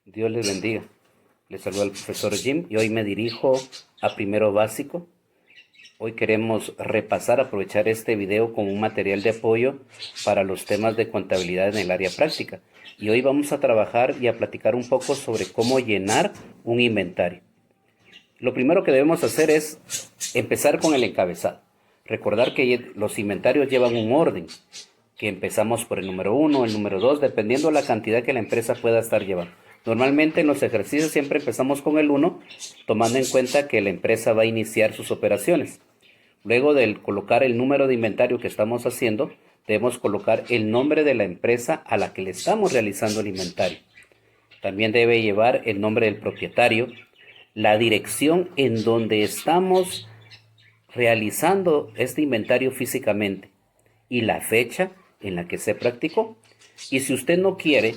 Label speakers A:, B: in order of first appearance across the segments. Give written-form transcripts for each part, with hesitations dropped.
A: Dios les bendiga. Les saluda el profesor Jim y hoy me dirijo a primero básico. Hoy queremos repasar, aprovechar este video como un material de apoyo para los temas de contabilidad en el área práctica. Y hoy vamos a trabajar y a platicar un poco sobre cómo llenar un inventario. Lo primero que debemos hacer es empezar con el encabezado. Recordar que los inventarios llevan un orden, que empezamos por el número 1, el número 2, dependiendo de la cantidad que la empresa pueda estar llevando. Normalmente en los ejercicios siempre empezamos con el 1, tomando en cuenta que la empresa va a iniciar sus operaciones. Luego de colocar el número de inventario que estamos haciendo, debemos colocar el nombre de la empresa a la que le estamos realizando el inventario. También debe llevar el nombre del propietario, la dirección en donde estamos realizando este inventario físicamente y la fecha en la que se practicó. Y si usted no quiere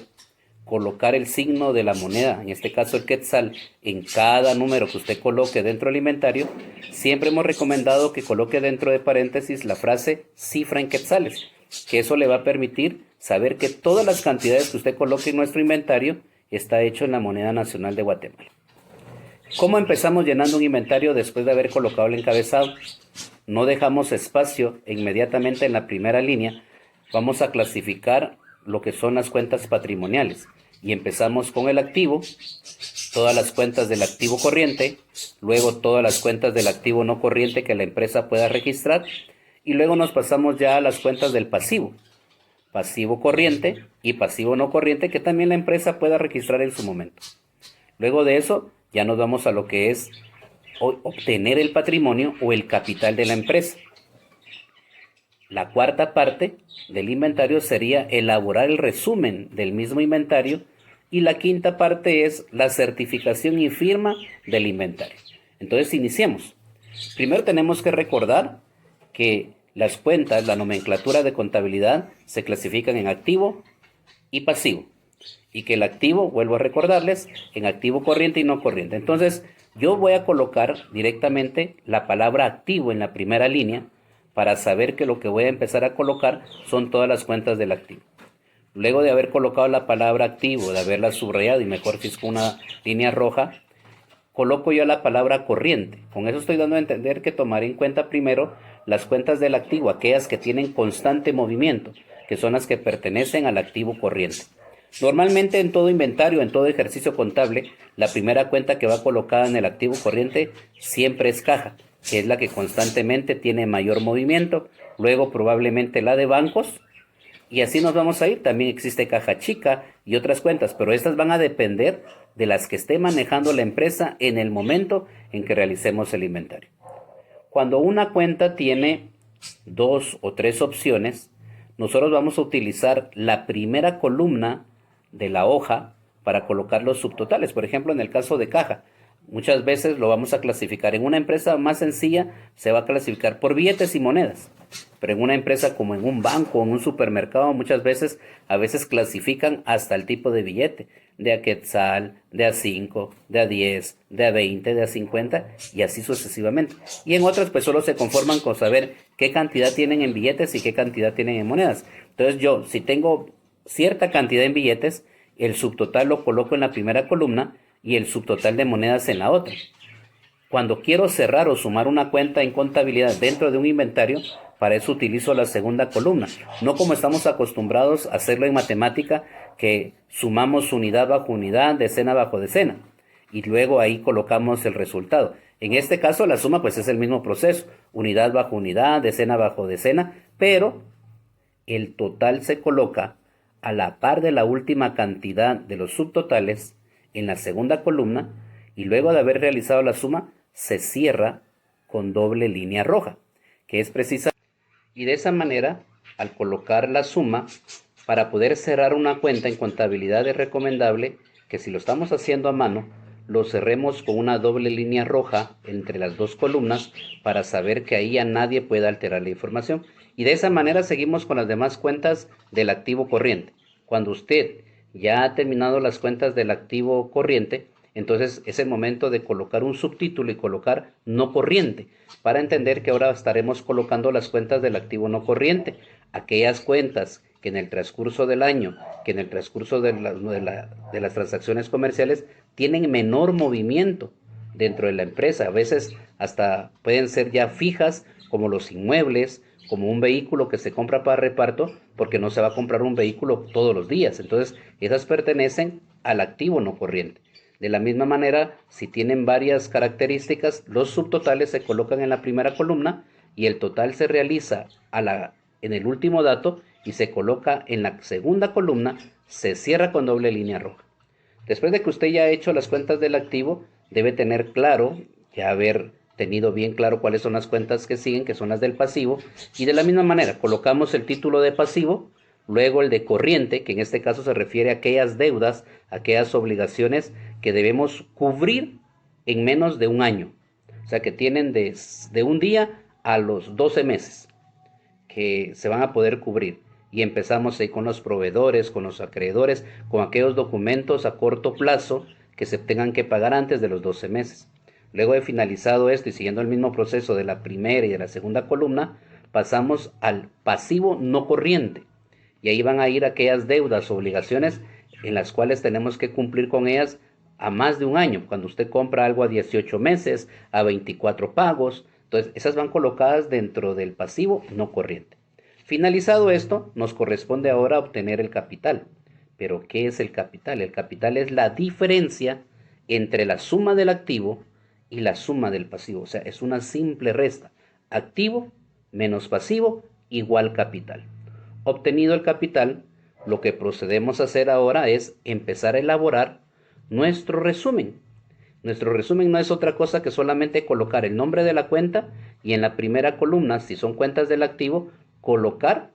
A: colocar el signo de la moneda, en este caso el quetzal, en cada número que usted coloque dentro del inventario, siempre hemos recomendado que coloque dentro de paréntesis la frase cifra en quetzales, que eso le va a permitir saber que todas las cantidades que usted coloque en nuestro inventario está hecho en la moneda nacional de Guatemala. ¿Cómo empezamos llenando un inventario después de haber colocado el encabezado? No dejamos espacio inmediatamente en la primera línea. Vamos a clasificar lo que son las cuentas patrimoniales y empezamos con el activo, todas las cuentas del activo corriente, luego todas las cuentas del activo no corriente que la empresa pueda registrar y luego nos pasamos ya a las cuentas del pasivo, pasivo corriente y pasivo no corriente que también la empresa pueda registrar en su momento. Luego de eso ya nos vamos a lo que es obtener el patrimonio o el capital de la empresa. La cuarta parte del inventario sería elaborar el resumen del mismo inventario y la quinta parte es la certificación y firma del inventario. Entonces iniciemos. Primero tenemos que recordar que las cuentas, la nomenclatura de contabilidad se clasifican en activo y pasivo. Y que el activo, vuelvo a recordarles, en activo corriente y no corriente. Entonces, yo voy a colocar directamente la palabra activo en la primera línea para saber que lo que voy a empezar a colocar son todas las cuentas del activo. Luego de haber colocado la palabra activo, de haberla subrayado y mejor si es con una línea roja, coloco yo la palabra corriente. Con eso estoy dando a entender que tomaré en cuenta primero las cuentas del activo, aquellas que tienen constante movimiento, que son las que pertenecen al activo corriente. Normalmente en todo inventario, en todo ejercicio contable, la primera cuenta que va colocada en el activo corriente siempre es caja, que es la que constantemente tiene mayor movimiento, luego probablemente la de bancos, y así nos vamos a ir. También existe caja chica y otras cuentas, pero estas van a depender de las que esté manejando la empresa en el momento en que realicemos el inventario. Cuando una cuenta tiene 2 o 3 opciones, nosotros vamos a utilizar la primera columna de la hoja para colocar los subtotales. Por ejemplo, en el caso de caja, muchas veces lo vamos a clasificar. En una empresa más sencilla se va a clasificar por billetes y monedas, pero en una empresa como en un banco o en un supermercado muchas veces a veces clasifican hasta el tipo de billete, de a quetzal, de a 5, de a 10, de a 20, de a 50 y así sucesivamente. Y en otras pues solo se conforman con saber qué cantidad tienen en billetes y qué cantidad tienen en monedas. Entonces yo, si tengo cierta cantidad en billetes, el subtotal lo coloco en la primera columna y el subtotal de monedas en la otra. Cuando quiero cerrar o sumar una cuenta en contabilidad dentro de un inventario, para eso utilizo la segunda columna. No como estamos acostumbrados a hacerlo en matemática, que sumamos unidad bajo unidad, decena bajo decena, y luego ahí colocamos el resultado. En este caso la suma pues es el mismo proceso, unidad bajo unidad, decena bajo decena, pero el total se coloca a la par de la última cantidad de los subtotales en la segunda columna y luego de haber realizado la suma se cierra con doble línea roja, que es precisa. Y de esa manera, al colocar la suma, para poder cerrar una cuenta en contabilidad es recomendable que si lo estamos haciendo a mano, lo cerremos con una doble línea roja entre las dos columnas para saber que ahí ya nadie puede alterar la información. Y de esa manera seguimos con las demás cuentas del activo corriente. Cuando usted ya ha terminado las cuentas del activo corriente, entonces es el momento de colocar un subtítulo y colocar no corriente, para entender que ahora estaremos colocando las cuentas del activo no corriente, aquellas cuentas que en el transcurso del año, que en el transcurso de las transacciones comerciales, tienen menor movimiento dentro de la empresa. A veces hasta pueden ser ya fijas, como los inmuebles, como un vehículo que se compra para reparto, porque no se va a comprar un vehículo todos los días. Entonces, esas pertenecen al activo no corriente. De la misma manera, si tienen varias características, los subtotales se colocan en la primera columna y el total se realiza en el último dato y se coloca en la segunda columna, se cierra con doble línea roja. Después de que usted ya ha hecho las cuentas del activo, debe tener claro, ya haber tenido bien claro cuáles son las cuentas que siguen, que son las del pasivo, y de la misma manera colocamos el título de pasivo, luego el de corriente, que en este caso se refiere a aquellas deudas, aquellas obligaciones que debemos cubrir en menos de un año, o sea que tienen de un día a los 12 meses que se van a poder cubrir. Y empezamos ahí con los proveedores, con los acreedores, con aquellos documentos a corto plazo que se tengan que pagar antes de los 12 meses. Luego de finalizado esto y siguiendo el mismo proceso de la primera y de la segunda columna, pasamos al pasivo no corriente. Y ahí van a ir aquellas deudas o obligaciones en las cuales tenemos que cumplir con ellas a más de un año. Cuando usted compra algo a 18 meses, a 24 pagos, entonces esas van colocadas dentro del pasivo no corriente. Finalizado esto, nos corresponde ahora obtener el capital. Pero ¿qué es el capital? El capital es la diferencia entre la suma del activo y la suma del pasivo. O sea, es una simple resta. Activo menos pasivo igual capital. Obtenido el capital, lo que procedemos a hacer ahora es empezar a elaborar nuestro resumen. Nuestro resumen no es otra cosa que solamente colocar el nombre de la cuenta y en la primera columna, si son cuentas del activo, colocar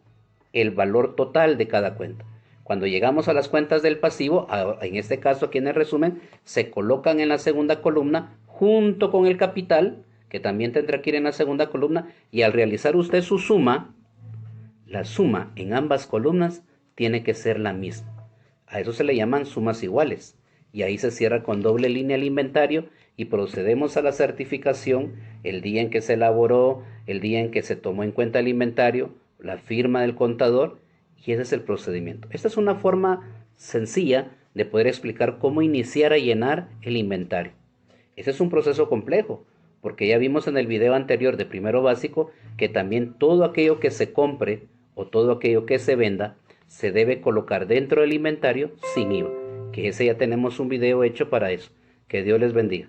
A: el valor total de cada cuenta. Cuando llegamos a las cuentas del pasivo, en este caso aquí en el resumen, se colocan en la segunda columna junto con el capital, que también tendrá que ir en la segunda columna, y al realizar usted su suma, la suma en ambas columnas tiene que ser la misma. A eso se le llaman sumas iguales. Y ahí se cierra con doble línea el inventario y procedemos a la certificación el día en que se elaboró, el día en que se tomó en cuenta el inventario, la firma del contador, y ese es el procedimiento. Esta es una forma sencilla de poder explicar cómo iniciar a llenar el inventario. Ese es un proceso complejo, porque ya vimos en el video anterior de primero básico que también todo aquello que se compre o todo aquello que se venda se debe colocar dentro del inventario sin IVA. Que ese ya tenemos un video hecho para eso. Que Dios les bendiga.